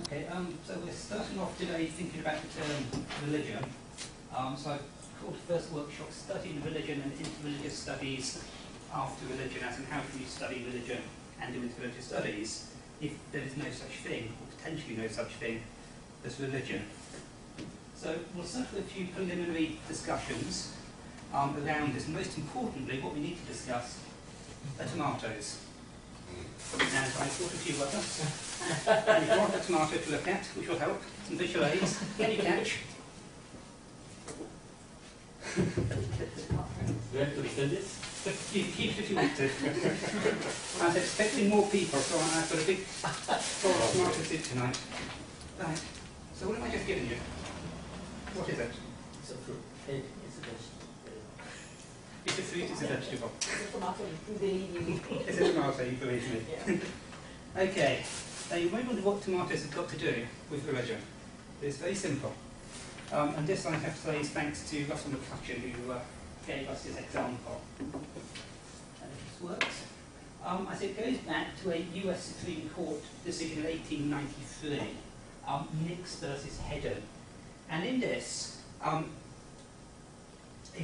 Okay, so we're starting off today thinking about the term religion. So I've called the first workshop Studying Religion and Interreligious Studies after Religion, as in how can you study religion and do interreligious studies if there is no such thing, or potentially no such thing, as religion. So we'll start with a few preliminary discussions around this. Most importantly, what we need to discuss are tomatoes. And I thought a few others. And you've got a tomato to look at, which will help. Some visual aids. Can you catch? Do you have to extend this? Keep it if you want to. I was expecting more people, so I've got a big bowl of tomato soup tonight. Right. So what have I just given you? What is it? It's a fruit. Egg. It's a vegetable. It's a fruit, it's a vegetable. It's a tomato, you believe me. It's a tomato, you believe me. Yeah. Okay. Now you may wonder what tomatoes have got to do with religion. It's very simple. And this I have to say is thanks to Russell McCutcheon, who gave us this example. And if this works. As it goes back to a US Supreme Court decision in 1893, Nix versus Hedges. And in this, a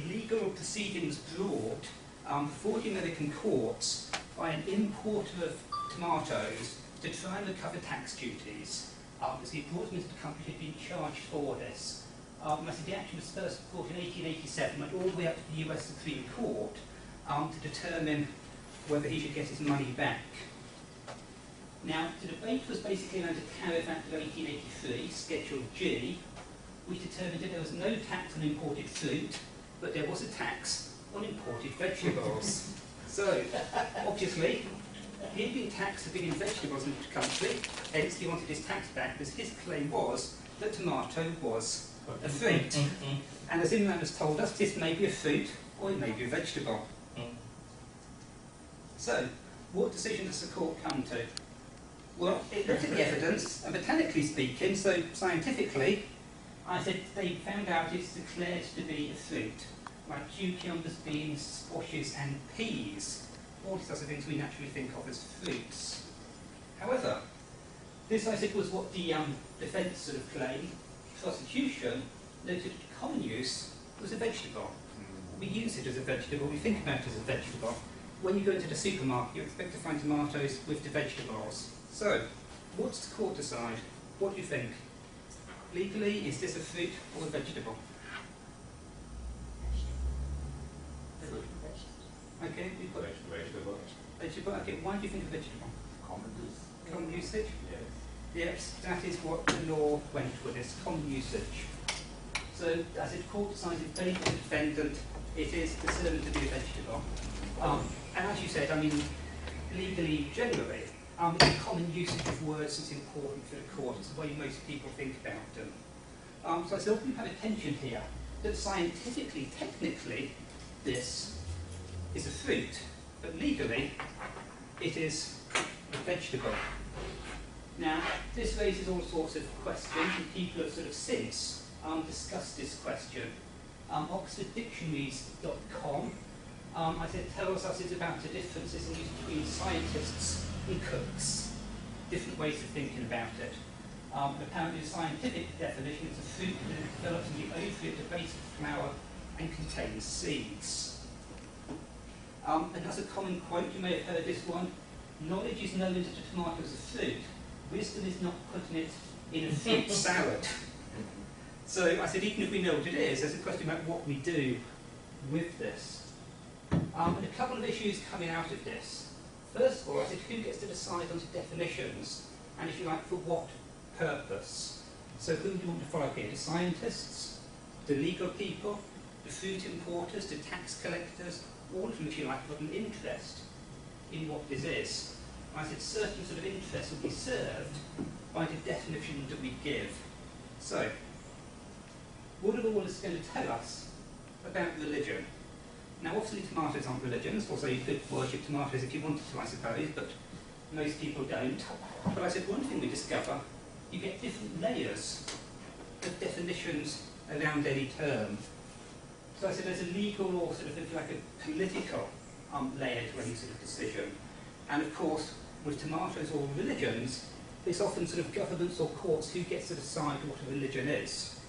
legal proceeding was brought before the American courts by an importer of tomatoes to try and recover tax duties. Because he brought them into the country, he'd been charged for this. The action was first brought in 1887, went all the way up to the US Supreme Court to determine whether he should get his money back. Now, the debate was basically around the Tariff Act of 1883, Schedule G, which determined that there was no tax on imported fruit, but there was a tax on imported vegetables. So, obviously, he'd been taxed for bringing vegetables into the country, hence he wanted his tax back, because his claim was that tomato was a fruit. And as Imran has told us, this may be a fruit, or it may be a vegetable. So, what decision does the court come to? Well, it looked at the evidence, and botanically speaking, so scientifically, I said they found out it's declared to be a fruit, like cucumbers, beans, squashes and peas. All these sorts of things we naturally think of as fruits. However, this I said was what the defence sort of claimed. Prosecution noted that common use was a vegetable. We use it as a vegetable, we think about it as a vegetable. When you go into the supermarket, you expect to find tomatoes with the vegetables. So, what's the court decide? What do you think? Legally, is this a fruit or a vegetable? Okay, you've got Vegetable. vegetable. Okay, why do you think a vegetable? Common use. Common usage? Yes. Yes, that is what the law went with, it's common usage. So, as the court decided based on the defendant, it is determined to be a vegetable. And as you said, I mean, legally, generally, it's the common usage of words that's important for the court. It's the way most people think about them. So I still have a tension here that scientifically, technically, this is a fruit, but legally, it is a vegetable. Now, this raises all sorts of questions, and people have sort of since discussed this question. OxfordDictionaries.com I said tells us it's about the differences in use between scientists and cooks, different ways of thinking about it. Apparently the scientific definition is a fruit that is developed in the ovary at the base of the flower and contains seeds. Another common quote, you may have heard this one: knowledge is knowing that a tomato is a fruit, wisdom is not putting it in a fruit salad. So I said even if we know what it is, there's a question about what we do with this. And a couple of issues coming out of this. First of all, I said who gets to decide on the definitions, and if you like, for what purpose? So who do you want to follow here? The scientists, the legal people, the fruit importers, the tax collectors, all of them, if you like, have got an interest in what this is. I said certain sort of interest will be served by the definition that we give. So, what are all this going to tell us about religion? Now, obviously tomatoes aren't religions, also you could worship tomatoes if you wanted to, I suppose, but most people don't. But I said one thing we discover, you get different layers of definitions around any term. So I said there's a legal or sort of, if you like, a political layer to any sort of decision. And of course, with tomatoes or religions, it's often sort of governments or courts who get to decide what a religion is.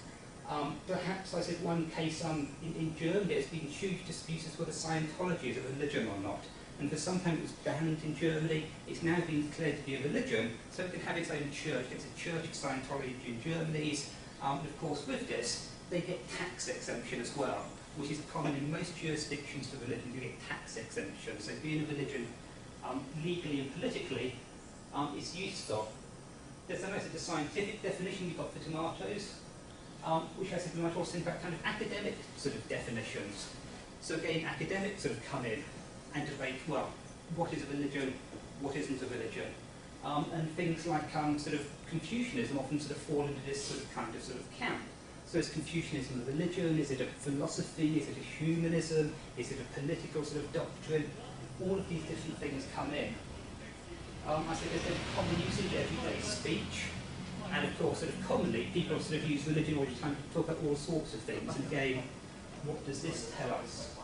Perhaps I said one case in Germany, there's been huge disputes as whether Scientology is a religion or not. And for some time it was banned in Germany. It's now been declared to be a religion, so it can have its own church. It's a church of Scientology in Germany. And of course, with this, they get tax exemption as well, which is common in most jurisdictions for religion. You get tax exemption. So being a religion, legally and politically, is useful. There's the scientific definition we've got for tomatoes, which I said we might also think about kind of academic sort of definitions. So again, academics sort of come in and debate, well, what is a religion, what isn't a religion? And things like sort of Confucianism often sort of fall into this sort of camp. So is Confucianism a religion? Is it a philosophy? Is it a humanism? Is it a political sort of doctrine? All of these different things come in. I think there's a common usage, everyday speech, and of course, sort of commonly, people sort of use religion all the time to talk about all sorts of things. And again, what does this tell us?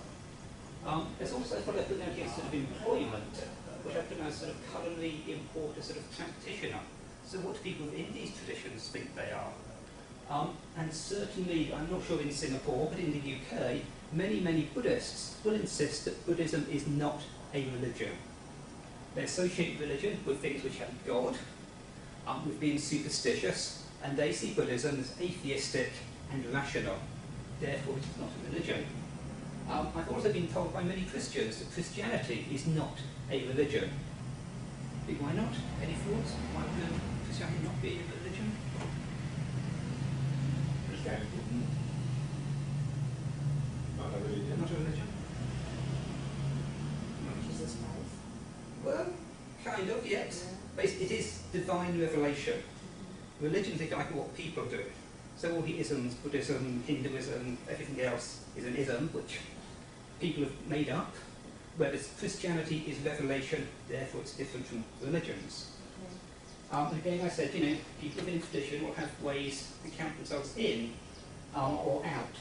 There's also what I put down here sort of employment, which I put down sort of culinary importer, sort of practitioner. So what do people in these traditions think they are? And certainly, I'm not sure in Singapore, but in the UK, many Buddhists will insist that Buddhism is not a religion. They associate religion with things which have God, with being superstitious, and they see Buddhism as atheistic and rational. Therefore, it is not a religion. I've also been told by many Christians that Christianity is not a religion. Why not? Any thoughts? Why would Christianity not be a religion? Christianity? Not a religion. Not a religion? Well, kind of, yes. But it is divine revelation. Religions are like what people do. So all the isms, Buddhism, Hinduism, everything else is an ism, which people have made up, whereas Christianity is revelation, therefore it's different from religions. And again, I said, people within tradition will have ways to count themselves in or out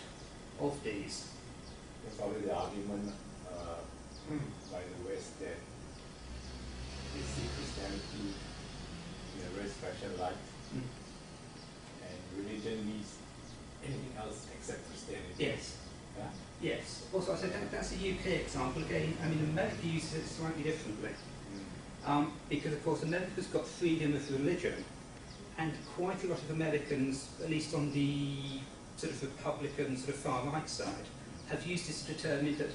of these. There's already the argument by the West that they see Christianity in a very special light, and religion means anything else except Christianity. Yes. Yeah? Yes. Also, I said that's a UK example. Again, I mean, America uses it slightly differently. Because, of course, America's got freedom of religion, and quite a lot of Americans, at least on the sort of Republican, sort of far-right side, have used this to determine that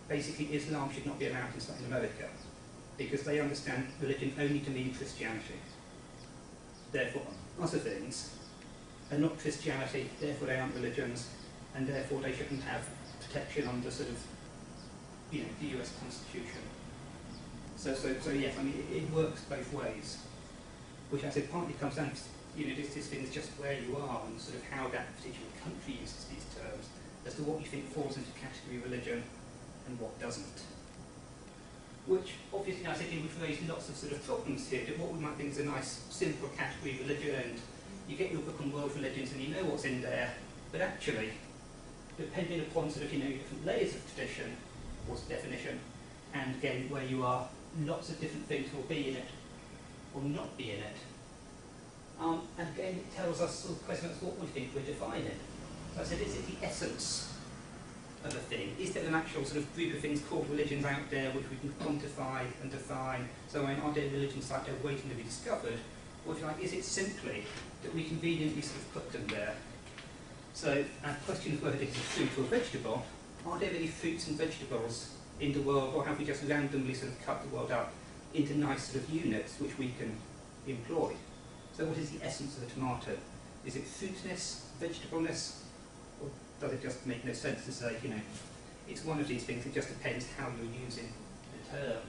basically Islam should not be allowed in America, because they understand religion only to mean Christianity. Therefore, other things are not Christianity, therefore they aren't religions, and therefore they shouldn't have protection under sort of, the US Constitution. So yes, I mean, it works both ways, which I said partly comes down to, this thing is just where you are and sort of how that particular country uses these terms, as to what you think falls into category religion and what doesn't. Which, obviously, I said it would raise lots of sort of problems here, that what we might think is a nice, simple category religion, and you get your book on world religions and you know what's in there, but actually, depending upon sort of, different layers of tradition, or definition, and again, where you are, lots of different things will be in it, or not be in it. And again, it tells us sort of questions what we think we're defining. So I said, is it the essence of a thing? Is there an actual sort of group of things called religions out there which we can quantify and define? So are there religions like they're waiting to be discovered? Or if you like, is it simply that we conveniently sort of put them there? So our question is whether it's a fruit or vegetable. Are there any fruits and vegetables in the world, or have we just randomly sort of cut the world up into nice sort of units which we can employ? So what is the essence of a tomato? Is it fruitness, vegetableness, or does it just make no sense to say, it's one of these things, it just depends how you're using the term.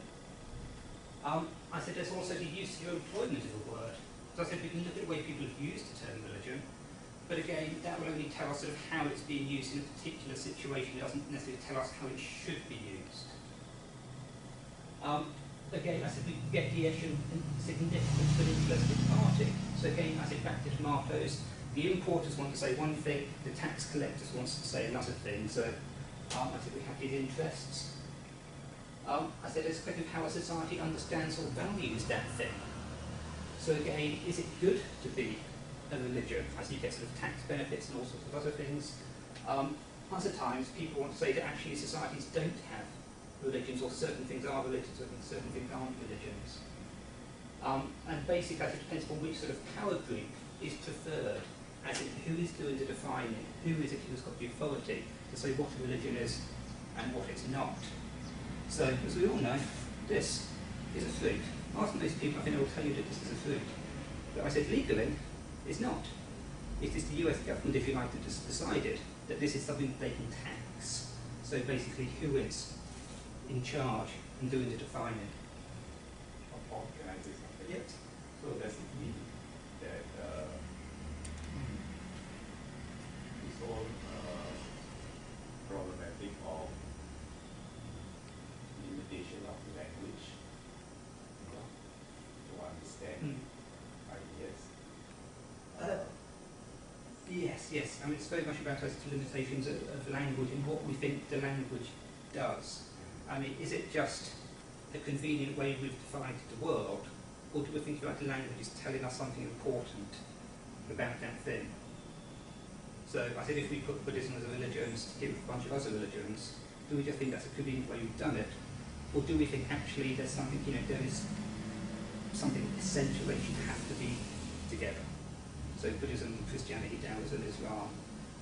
I said there's also the use of employment of a word. So I said we can look at the way people have used the term religion, but again, that will only tell us sort of how it's being used in a particular situation. It doesn't necessarily tell us how it should be used. Again, I said we get the issue of significance of an interested party. So again, I said back to tomatoes, the importers want to say one thing, the tax collectors want to say another thing. So I said we have these interests. I said there's a question of how a society understands or values that thing. So again, is it good to be a religion, as you get sort of tax benefits and all sorts of other things? Other times, people want to say that actually societies don't have religions, or certain things are religions, or certain things aren't religions. And basically, it depends on which sort of power group is preferred, as in who is doing the defining, who is it who's got the authority to say what a religion is and what it's not. So, as we all know, this is a fruit. Ask most people, I think they will tell you that this is a fruit. But I said legally, it's not. It is the US government, if you like, that has decided that this is something that they can tax. So basically, who is in charge and doing the defining? Can I say something? Yep. So does it mean that this whole problematic of limitation of language, you know, to understand ideas? Yes. I mean, it's very much about us to limitations of language and what we think the language does. I mean, is it just a convenient way we've defined the world, or do we think about the language is telling us something important about that thing? So I said if we put Buddhism as a religion to give a bunch of other religions, do we just think that's a convenient way we've done it? Or do we think actually there's something, there is something essential, they should have to be together? So Buddhism, Christianity, Taoism, Islam,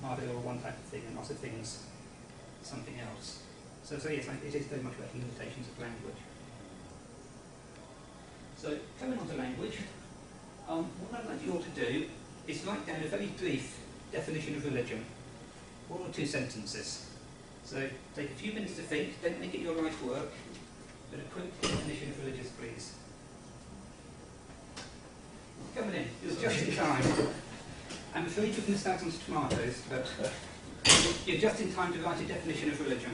are they all one type of thing and other things something else? So yes, it is very much about the limitations of language. So coming on to language, what I'd like you all to do is write down a very brief definition of religion, 1 or 2 sentences. So take a few minutes to think, don't make it your life work, but a quick definition of religious, please. Coming in, you're just in time. I'm afraid you're going to start on tomatoes, but you're just in time to write a definition of religion.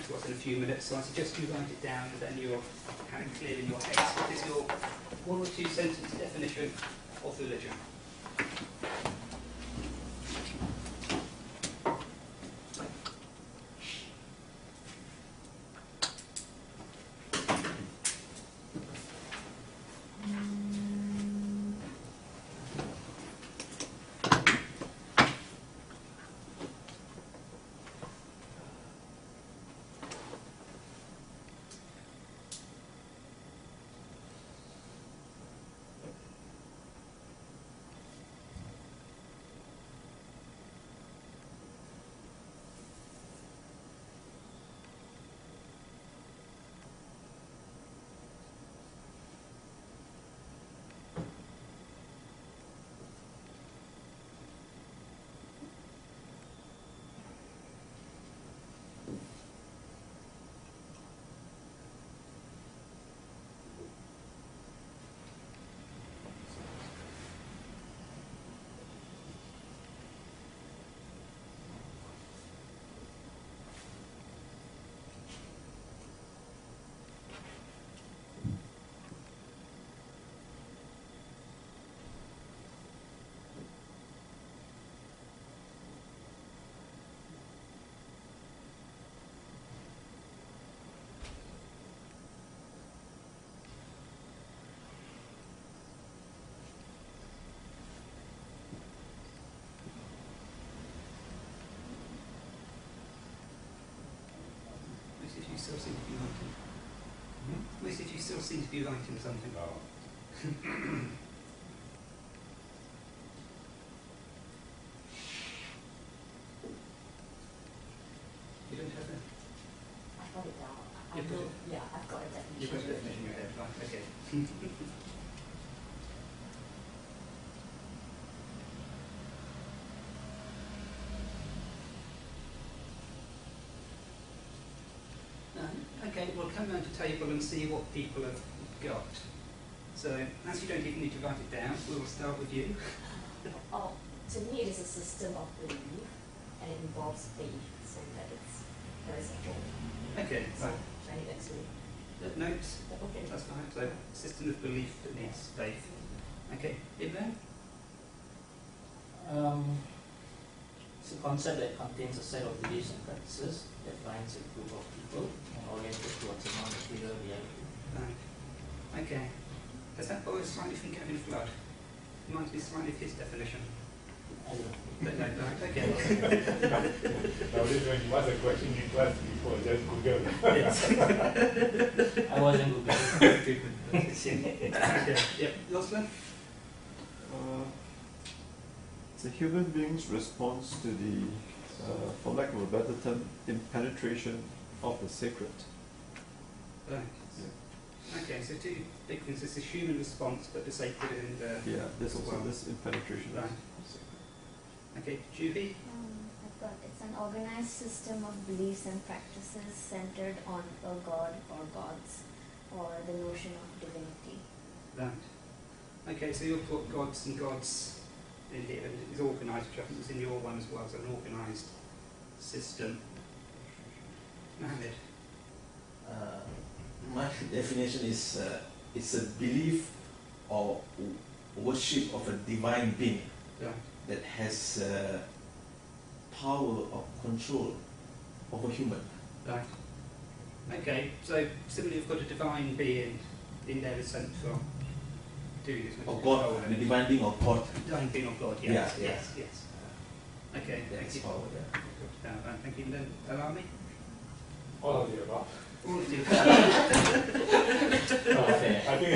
To us in a few minutes, so I suggest you write it down and then you'll have it clear in your head. So this is your 1 or 2 sentence definition of religion. You still seem to be writing. At least you still seem to be writing something. No. You don't have a... I've got it down. You've got it? Yeah, I've got a definition. You've got a definition in your head, right, okay. we'll come round to table and see what people have got. So, as you don't even need to write it down, we'll start with you. Oh, to me it is a system of belief and it involves faith, so that it's very simple. Okay, So, right. I need to explain. Notes, Okay. that's fine. So, system of belief that needs faith. Okay, Ibn? It's a concept that contains a set of beliefs and practices that binds a group of people and oriented towards a non-material reality. Right. Okay. Does that borrow slightly from Kevin Flood? Reminds me slightly of his definition. I don't know. But no, right, okay. Nowadays when you ask a question in class before, just Google. I wasn't Googling. Okay. Yep. Losman? It's a human being's response to the, for lack of a better term, impenetration of the sacred. Right. Yeah. Okay, so two big things. It's a human response, but the sacred and Yeah, there's also well. this impenetration Right. of the sacred. Okay, Judy? I've got it's an organized system of beliefs and practices centered on a god or gods, or the notion of divinity. Right. Okay, so you'll put gods and gods in here, and it's organised, which I think was in your one as well, so an organised system. Mohammed? My definition is it's a belief or worship of a divine being Right. that has power or control over human. Right. Okay, so similarly you've got a divine being in there as central to this. Or God, the divine being of God. Divine being of God, yes. Yeah, yeah. Yes. Okay, That's thank you. power, yeah. Right, thank you. Then Alami? All of the above. All of you. Okay. I think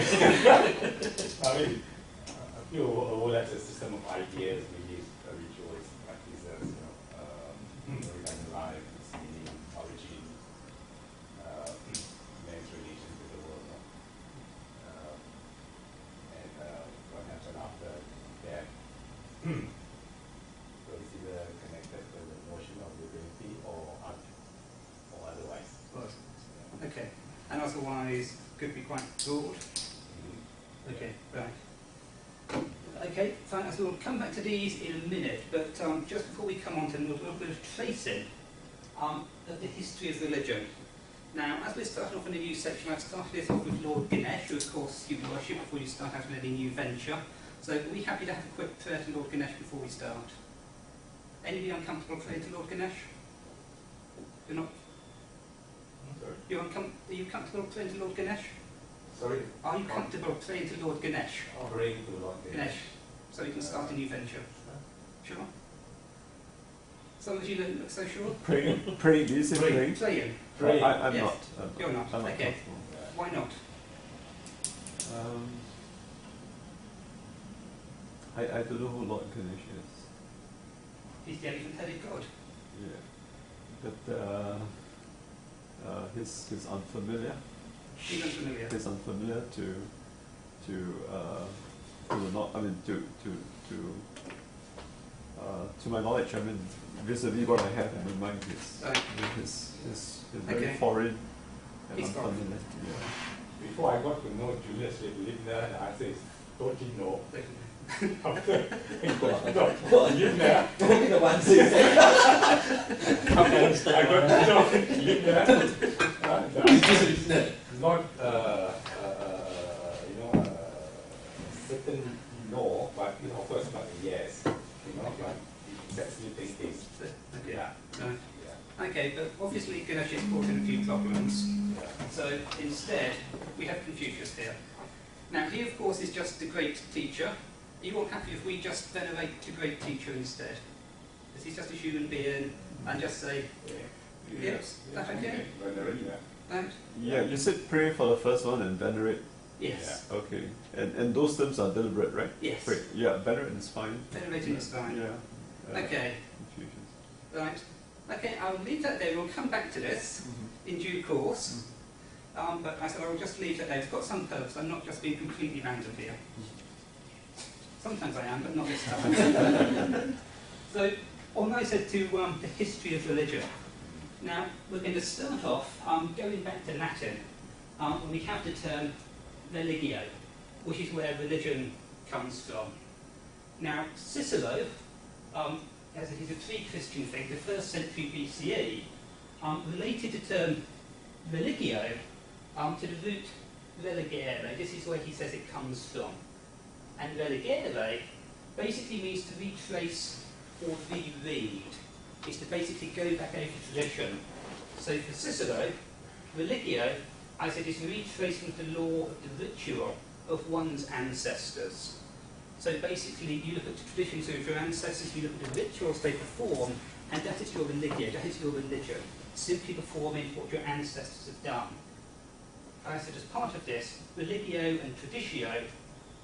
I mean, I feel overlaps a system of ideas, beliefs, rituals, practices, organizing life, its meaning, origin, man's relation to the world, and what happened after death. So it's either connected to the notion of divinity or otherwise. Okay. And otherwise could be quite broad. Okay, right. Okay, fine. So we'll come back to these in a minute, but just before we come on to them, we'll do a bit of tracing of the history of religion. Now, as we're starting off in a new section, I've started this off with Lord Ganesh, who of course you worship before you start out with any new venture. So are we happy to have a quick prayer to Lord Ganesh before we start? Anybody uncomfortable praying to Lord Ganesh? You're not? Sorry? Are you comfortable praying to Lord Ganesh? Sorry? Are you comfortable praying to Lord Ganesh? Praying to the Lord Ganesh, so you can start a new venture. Sure? Some of you don't look so sure. Praying, do you say praying? Playing. Praying. I'm Yes. not. You're not. I'm not Okay. comfortable. Why not? I don't know who Lord Ganesh is. He's the elephant-headed god. Yeah. But he's unfamiliar. He's unfamiliar. He's unfamiliar to the not. I mean to my knowledge. I mean vis-a-vis what I have in my mind is Right. is very Okay. foreign and He's foreign. unfamiliar. Yeah. Before I got to know Julius Lindner, the answer is totally no. After I got to know Lindner, Talking of answers. I got to know Lindner. The answer is not, certain no, but of course not a yes. But it's actually thinking. Okay. Yeah. Right. Yeah. Okay, but obviously Ganesh has brought in a few problems. Yeah. So instead, we have Confucius here. Now, he of course is just a great teacher. Are you all happy if we just venerate the great teacher instead? Because he's just a human being, and just say, yes, that's okay? Right? Yeah, you said pray for the first one and venerate. Yes. Okay, and those terms are deliberate, right? Yes. Pray. Yeah, venerate is fine. Venerating is fine. Yeah. Okay. Confucius. Right. Okay, I'll leave that there. We'll come back to this in due course. But I said I will just leave that there. It's got some purpose. I'm not just being completely random here. Sometimes I am, but not this time. So, although I said to the history of religion, Now, we're going to start off going back to Latin, when we have the term religio, which is where religion comes from. Now, Cicero, as it is a pre-Christian thing, the 1st century BCE, related the term religio to the root religere. This is where he says it comes from. And religere basically means to retrace or reread. It's to basically go back over tradition. So for Cicero, religio, as it is retracing the law of the ritual of one's ancestors. So basically, you look at the traditions of your ancestors, you look at the rituals they perform, and that is your religio, that is your religion, simply performing what your ancestors have done. And I said, as part of this, religio and traditio,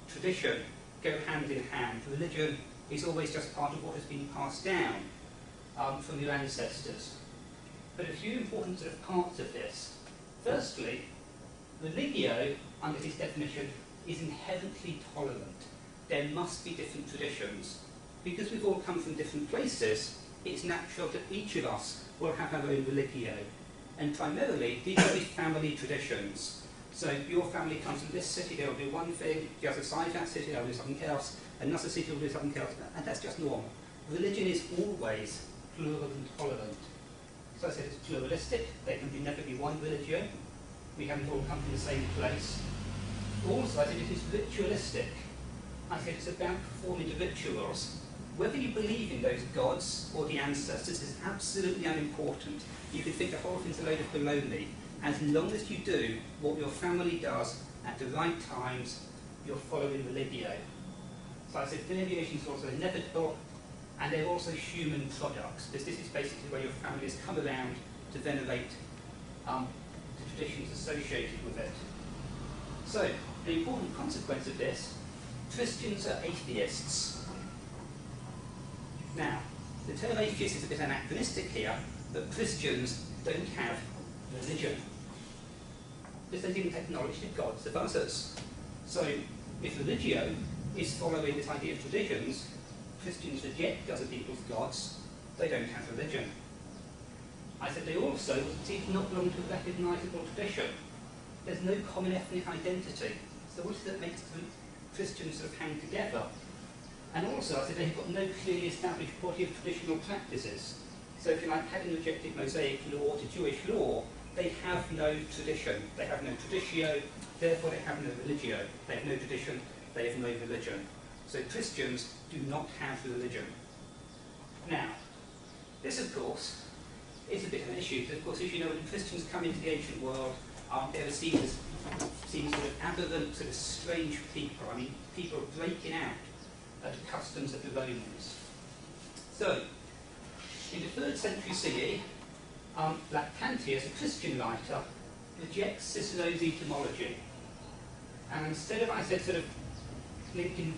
tradition, go hand in hand. Religion is always just part of what has been passed down from your ancestors. But a few important sort of parts of this. Firstly, religio, under this definition, is inherently tolerant. There must be different traditions. Because we've all come from different places, it's natural that each of us will have our own religio. And primarily, these are family traditions. So your family comes from this city, they'll do one thing, the other side of that city, they'll do something else, another city will do something else, and that's just normal. Religion is always plural and tolerant. So I said it's pluralistic, there can never be one religion, we haven't all come from the same place. Also, I said it is ritualistic. I said it's about performing the rituals. Whether you believe in those gods or the ancestors is absolutely unimportant. You can think the whole thing's a load of baloney. As long as you do what your family does at the right times, you're following religio. So I said variations are also inevitable, and they're also human products, because this is basically where your family has come around to venerate the traditions associated with it. So, an important consequence of this, Christians are atheists. Now, the term atheist is a bit anachronistic here, but Christians don't have religion, because they didn't acknowledge the gods of others. So, if religio is following this idea of traditions, Christians reject other people's gods, they don't have religion. I said they also did not belong to a recognisable tradition. There's no common ethnic identity. So what is it that makes Christians sort of hang together? And also, I said they've got no clearly established body of traditional practices. So if you like, having rejected Mosaic law to Jewish law, they have no tradition. They have no traditio, therefore they have no religio. They have no tradition, they have no religion. So Christians do not have religion. Now, this of course is a bit of an issue, because of course, as you know, when Christians come into the ancient world, they were seen as sort of aberrant, sort of strange people. I mean, people breaking out the customs of the Romans. So, in the 3rd century CE, Lactantius, a Christian writer, rejects Cicero's etymology. And instead of, I said, sort of linking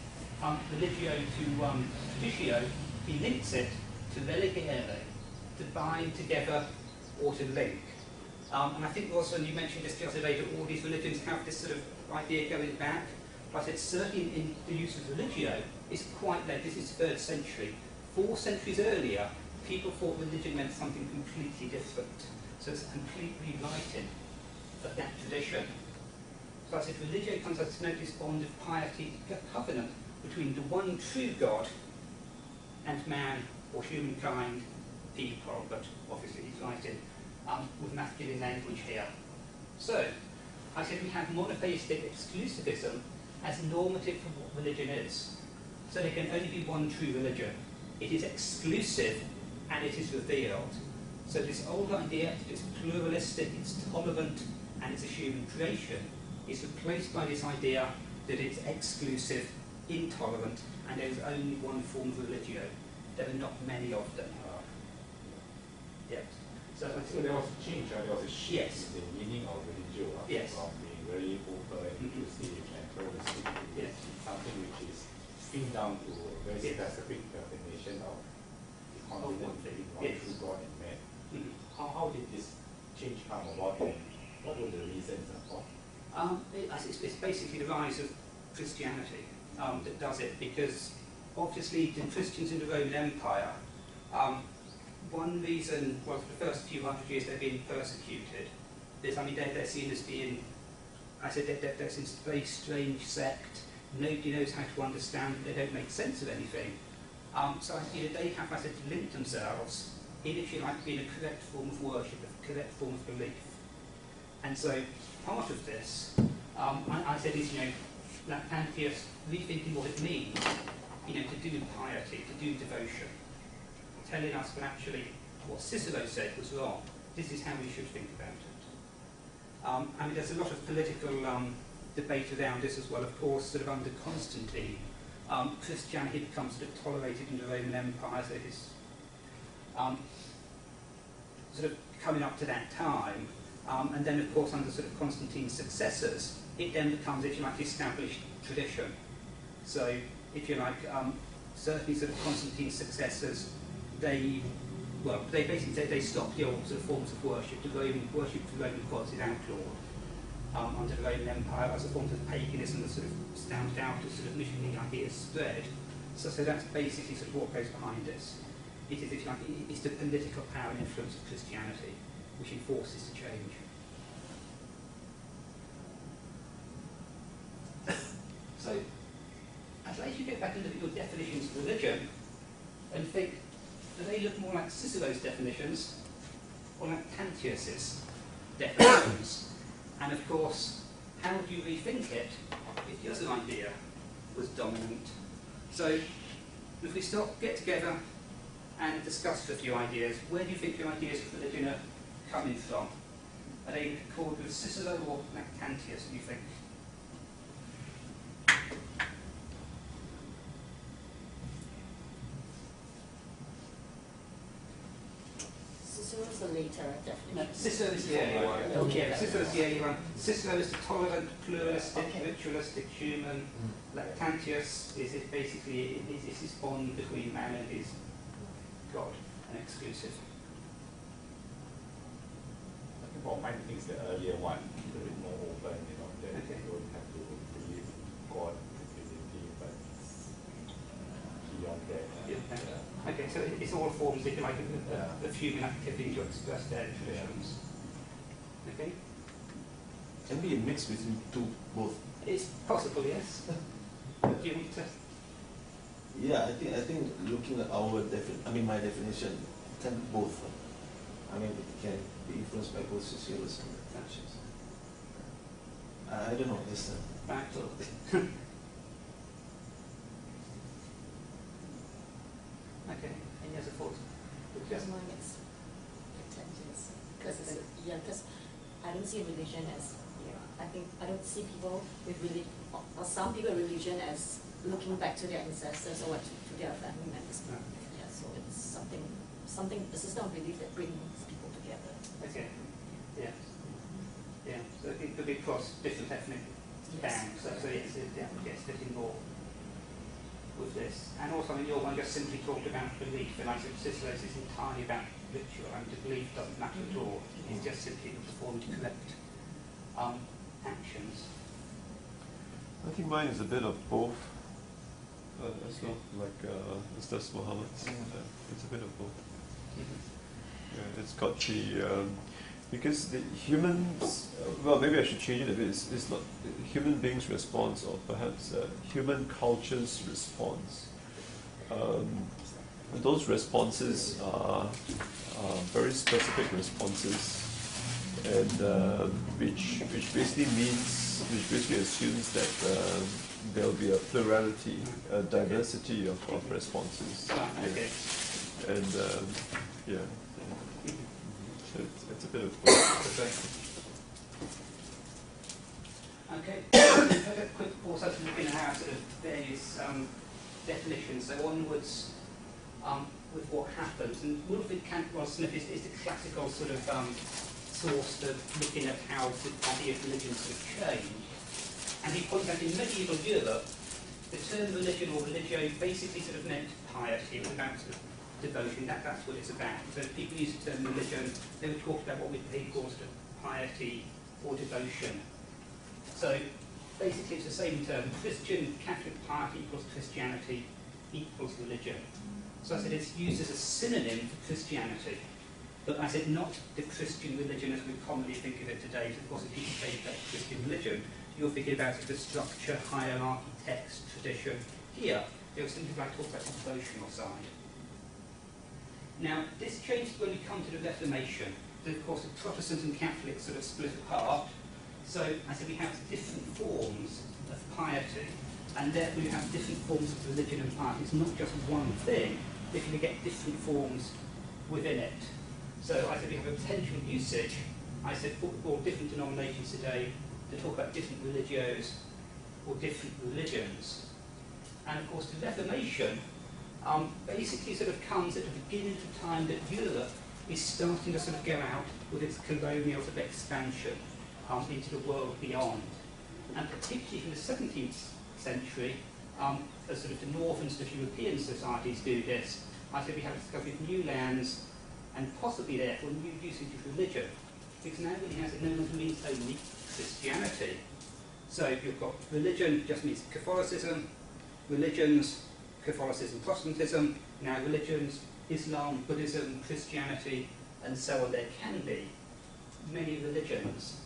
religio to traditio, he links it to religere, to bind together or to link. And I think also, and you mentioned just the other day, that all these religions have this sort of idea going back. But I said certainly in the use of religio, it's quite late. This is 3rd century. 4 centuries earlier, people thought religion meant something completely different. So it's a complete rewriting of that tradition. So I said religio comes as to note this bond of piety, covenant between the one true God and man or humankind, people, but obviously he's writing with masculine language here. So, I said we have monotheistic exclusivism as normative for what religion is. So there can only be one true religion. It is exclusive and it is revealed. So this old idea that it's pluralistic, it's tolerant, and it's a human creation is replaced by this idea that it's exclusive, intolerant, and there is only one form of religio. There are not many of them. Yes. So there was a change, there was a shift Yes. in the meaning of religio Yes. from being very open, inclusive, and pluralistic to Yes. something which is pinned down to a very Yes. specific definition of the one concept thing. between one Yes. true God and man. Mhm. How did this change come about, and what were the reasons for? It's basically the rise of Christianity that does it, because obviously the Christians in the Roman Empire one reason, well, for the first few hundred years they're being persecuted. They're seen as being, I said, they're this very strange sect. Nobody knows how to understand them. They don't make sense of anything. So they have, I said, to limit themselves in, if you like, being a correct form of worship, a correct form of belief. And so part of this, I said, is, Lactantius rethinking what it means, to do piety, to do devotion, telling us that actually what Cicero said was wrong. This is how we should think about it. There's a lot of political debate around this as well, of course, sort of under Constantine. Christianity becomes sort of tolerated in the Roman Empire, so it is sort of coming up to that time. And then, of course, under sort of Constantine's successors, it then becomes, if you like, established tradition. So, if you like, certainly sort of Constantine's successors, they basically say they stopped the old sort of forms of worship. The Roman worship of the Roman gods is outlawed under the Roman Empire as a form of paganism that sort of stamped out as sort of missionary ideas spread. So that's basically sort of what goes behind this. It is, if you like, it's the political power and influence of Christianity which enforces the change. So, as long as you go back and look at your definitions of religion and think, do they look more like Cicero's definitions or like Lactantius's definitions? And of course, how do you rethink it if the other idea was dominant? So, if we get together and discuss a few ideas, where do you think your ideas of religion are coming from? Are they in accord with Cicero or Lactantius, do you think? Cicero's the later, definitely. No, Cicero is the early one. Okay, Cicero is the early one. Cicero is the tolerant, pluralistic, ritualistic human. Lactantius is basically his bond between man and his God, and exclusive. I think for mine is the earlier one, a little bit more open, that you don't have to believe God, divinity, but beyond that. Okay, so it's all forms, if you like, of human activity to express their traditions. Okay? Can be a mix between both. It's possible, yes. Do you want to? Yeah, I think looking at our my definition, can be both. It can be influenced by both sociologists and Lactantius. I don't know, this Back to Okay, any other thoughts? Because mine is Lactantius. Because I don't see religion as, I don't see people with religion, or some people with religion as looking back to their ancestors or to their family members. Yeah, so it's something, a system of belief that brings people together. Okay, yeah. Yeah, so it could be across different ethnic bands, so yes, it gets fitting more with this. And also, your one just simply talked about belief, and I said Cicero's is entirely about ritual, the belief doesn't matter at all. It's just simply performed correct actions. I think mine is a bit of both as well, like Ustaz Muhammad's. It's a bit of both. Yeah, it's got the because the humans, well, maybe I should change it a bit. It's not human beings' response, or perhaps human culture's response. Those responses are very specific responses, and which basically assumes that there will be a plurality, a diversity of responses. Okay. And yeah. So it's a bit of both. Okay. A quick pause as we looking at our sort of various definitions. So onwards with what happens, and Wilfred Cantwell Smith is the classical sort of source for looking at how the idea of religion sort of changed. And he points out in medieval Europe, the term religion or religio basically sort of meant piety. It was about sort of devotion. That's what it's about. So if people use the term religion, they would talk about what we call sort of piety or devotion. So basically it's the same term. Christian, Catholic piety equals Christianity equals religion. So I said it's used as a synonym for Christianity. But I said not the Christian religion as we commonly think of it today. So of course, if you say that Christian religion, you're thinking about the structure, hierarchy, text, tradition. Here, there was something like talk about the devotional side. Now, this changed when we come to the Reformation. So of course, the Protestants and Catholics sort of split apart. So I said we have different forms of piety, and therefore you have different forms of religion and piety. It's not just one thing, but you get different forms within it. So I said we have a potential usage. I said for different denominations today to talk about different religios or different religions. And of course the Reformation basically sort of comes at the beginning of the time that Europe is starting to sort of go out with its colonial sort of expansion into the world beyond. And particularly from the 17th century, as sort of the northern sort of European societies do this, I said we have a discovery of new lands and possibly therefore new usage of religion. Because now it has no longer means only Christianity. So you've got religion just means Catholicism, religions, Catholicism, Protestantism, now religions, Islam, Buddhism, Christianity, and so on. There can be many religions.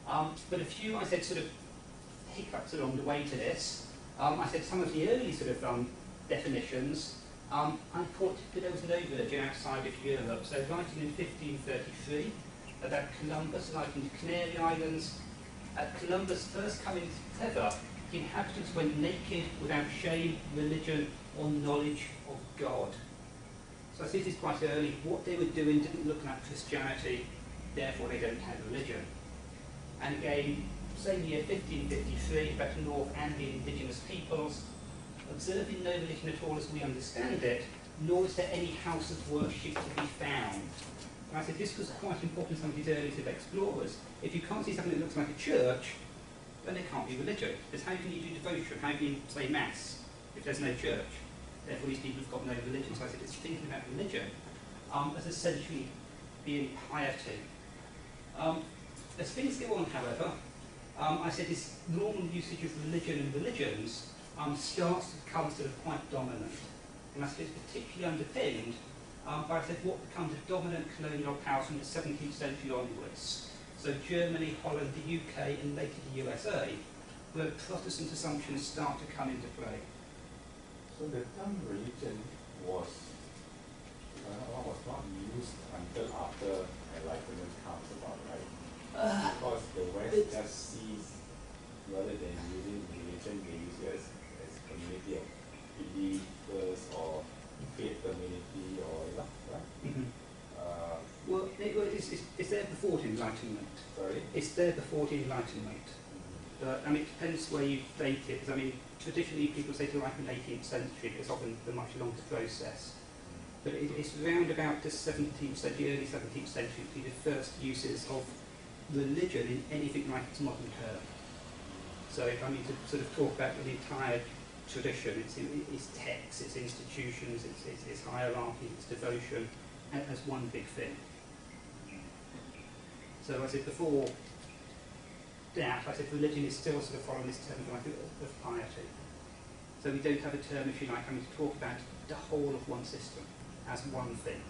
But a few, I said, sort of hiccups along the way to this. I said some of the early sort of definitions, I thought that there was no religion outside of Europe. So writing in 1533 about Columbus, writing the Canary Islands, at Columbus first coming to Tether, the inhabitants went naked without shame, religion, or knowledge of God. So I see this is quite early. What they were doing didn't look like Christianity, therefore they don't have religion. And again, same year, 1553, about the North and the indigenous peoples, observing no religion at all as we understand it, nor is there any house of worship to be found. And I said this was quite important to some of these early sort of explorers. If you can't see something that looks like a church, then there can't be religion. Because how can you do devotion? How can you say mass if there's no church? Therefore these people have got no religion. So I said it's thinking about religion as essentially being piety. As things go on, however, I said this normal usage of religion and religions starts to become sort of quite dominant. And I said it's particularly underpinned by I said what becomes a dominant colonial power from the 17th century onwards. So Germany, Holland, the UK, and later the USA, where Protestant assumptions start to come into play. So the term religion was not used until after Enlightenment comes about, right? Because the West just sees, rather than using religion, they use it as community of believers or faith community or right? Mm-hmm. Well, it's there before the Enlightenment. Sorry? It's there before the Enlightenment. I mean, it depends where you date it. Because I mean, traditionally people say to like the 18th century. It's often a much longer process. But it's around about the 17th century, early 17th century, to be the first uses of religion in anything like its modern term. So if I need to sort of talk about the entire tradition, it's texts, it's institutions, it's hierarchy, it's devotion, as one big thing. So I said before that, I said religion is still sort of following this term of piety. So we don't have a term, if you like, I mean to talk about the whole of one system as one thing.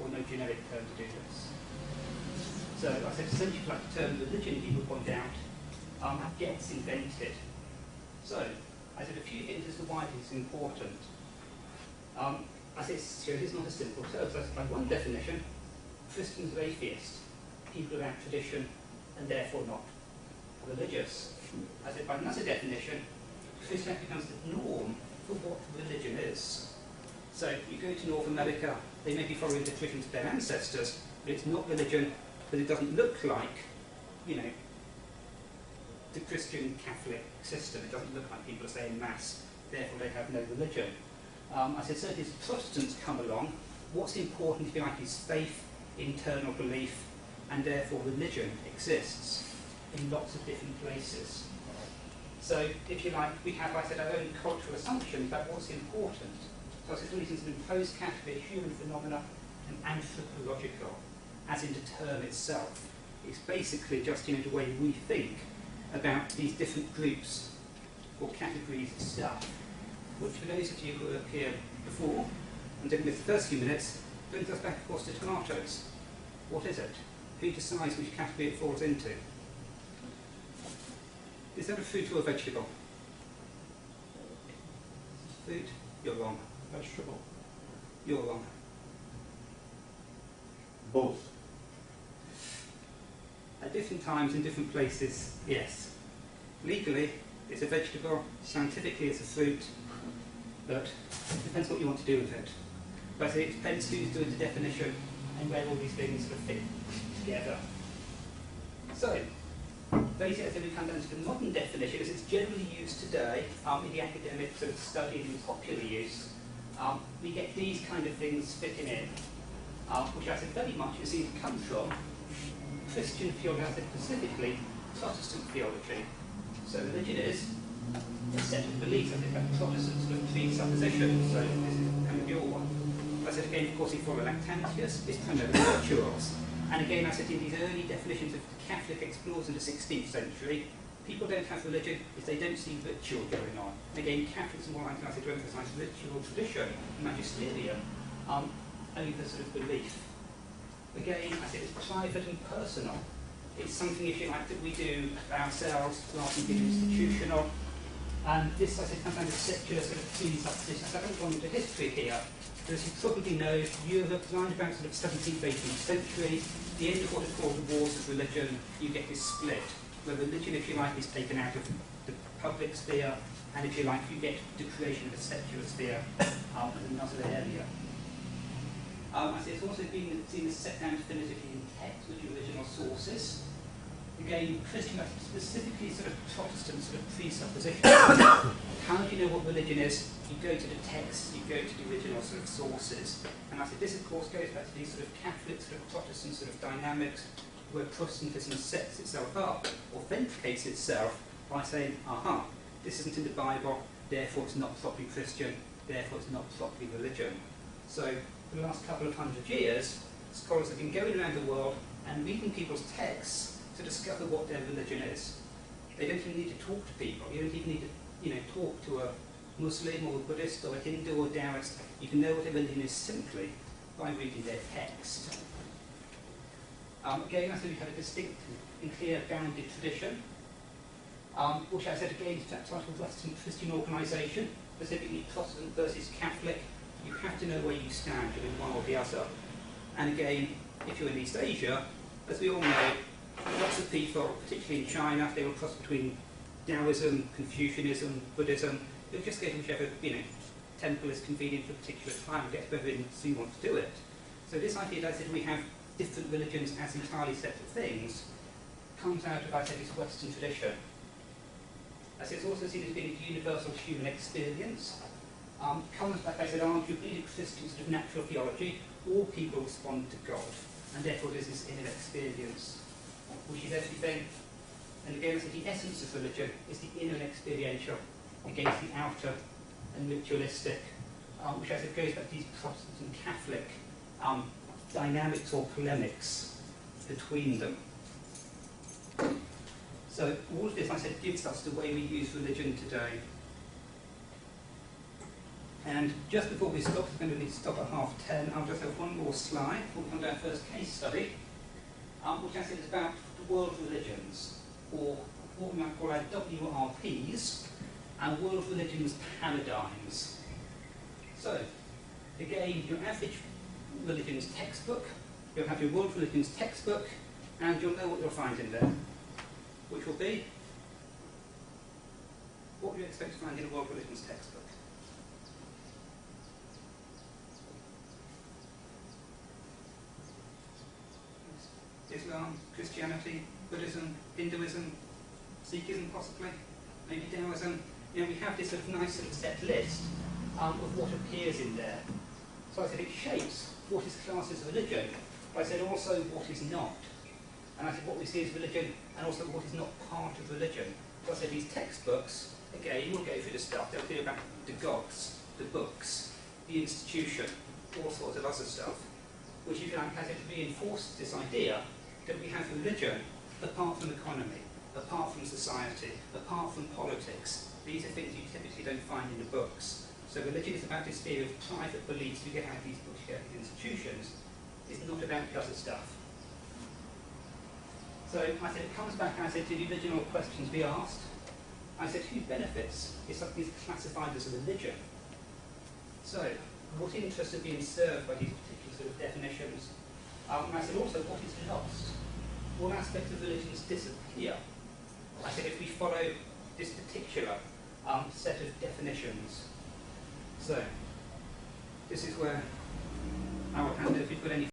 Or no generic term to do this. So I said essentially like the term religion, people point out, gets invented. So I said a few hints as to why it's important. I said it's not a simple term. So I said by one definition, Christians are atheists, people without tradition, and therefore not religious. I said by another definition, Christianity becomes the norm for what religion is. So you go to North America, they may be following the traditions of their ancestors, but it's not religion, but it doesn't look like, you know, the Christian Catholic system. It doesn't look like people are saying mass, therefore they have no religion. I said certainly as Protestants come along, what's important, if you like, is faith, internal belief, and therefore religion exists in lots of different places. So, if you like, we have, I said, our own cultural assumptions about what's important. So I said, for instance, an imposed category, a human phenomena, and anthropological, as in the term itself. It's basically just, you know, the way we think about these different groups or categories of stuff. which for those of you who were here before and didn't miss the first few minutes, brings us back, of course, to tomatoes. What is it? Who decides which category it falls into? Is that a fruit or a vegetable? Fruit? You're wrong. Vegetable. You're wrong. Both. At different times in different places, yes. Legally, it's a vegetable. Scientifically, it's a fruit. But it depends what you want to do with it. But it depends who's doing the definition and where all these things sort of fit together. So, basically, as we come down to the modern definition, as it's generally used today in the academic sort of study and popular use, we get these kind of things fitting in, which I said very much it seems to come from Christian theology, I said specifically Protestant theology. So religion is a set of beliefs, I think, about Protestant sort of presuppositions, so this is kind of your one. I said again, of course, you follow Lactantius, it's primarily rituals. And again, I said in these early definitions of Catholic explorers in the 16th century, people don't have religion if they don't see ritual going on. And again, Catholics are more likely to emphasise ritual tradition, magisterium, over sort of belief. Again, I said it's private and personal. It's something, if you like, that we do ourselves rather than being institutional. And this, I said, comes down to secular sort of presuppositions. I don't go into history here, but as you probably know, Europe, around about sort of 17th, 18th century, the end of what are called the wars of religion, you get this split, where religion, if you like, is taken out of the public sphere, and if you like, you get the creation of a secular sphere as another area. I say it's also been seen as set down definitively in text, which are original sources. Again, Christian, specifically sort of Protestant sort of presupposition. How do you know what religion is? You go to the text, you go to the original sort of sources. And I said this, of course, goes back to these sort of Catholic, sort of Protestant sort of dynamics, where Protestantism sets itself up, authenticates itself by saying, aha, this isn't in the Bible, therefore it's not properly Christian, therefore it's not properly religion. So, for the last couple of 100 years, scholars have been going around the world and reading people's texts to discover what their religion is. They don't even need to talk to people. You don't even need to, talk to a Muslim or a Buddhist or a Hindu or a Taoist. You can know what their religion is simply by reading their text. Again, I said we have a distinct and clear bounded tradition, which I said again is that title of Western Christian organisation, specifically Protestant versus Catholic. You have to know where you stand within one or the other. And again, if you're in East Asia, as we all know, lots of people, particularly in China, they will cross between Taoism, Confucianism, Buddhism. They'll just go to whichever temple is convenient for a particular time and get whoever you want to do it. So this idea that I said we have different religions as entirely separate things comes out of, I said, this Western tradition. I said it's also seen as being a universal human experience. Comes back, I said, arguably, to Christian sort of natural theology, all people respond to God, and therefore there's this inner experience, which is everything. And again, I said the essence of religion is the inner and experiential against the outer and ritualistic, which I said goes back to these Protestant and Catholic dynamics or polemics between them. So all of this, I said, gives us the way we use religion today. And just before we stop, we're going to need to stop at 10:30. I'll just have one more slide before we come to our first case study, which I said is about the world religions, or what we might call our WRPs, and world religions paradigms. So, again, your average religions textbook, you'll have your world religions textbook, and you'll know what you'll find in there, which will be what you expect to find in a world religions textbook. Islam, Christianity, Buddhism, Hinduism, Sikhism possibly, maybe Taoism. We have this sort of nice sort of set list of what appears in there. So I said it shapes what is classed as religion, but I said also what is not. And I said what we see as religion and also what is not part of religion. So I said these textbooks, again, we'll go through the stuff, they'll be about the gods, the books, the institution, all sorts of other stuff, which if you like has reinforced this idea that we have religion apart from economy, apart from society, apart from politics. These are things you typically don't find in the books. So religion is about this sphere of private beliefs you get out of these institutions. It's not about the other stuff. So I said it comes back, I said, to the original questions we asked. I said, who benefits if something is classified as a religion? So, what interests are being served by these particular sort of definitions? And I said also, what is lost? What aspects of religions disappear? I said, if we follow this particular set of definitions. So, this is where I will hand over if you've got any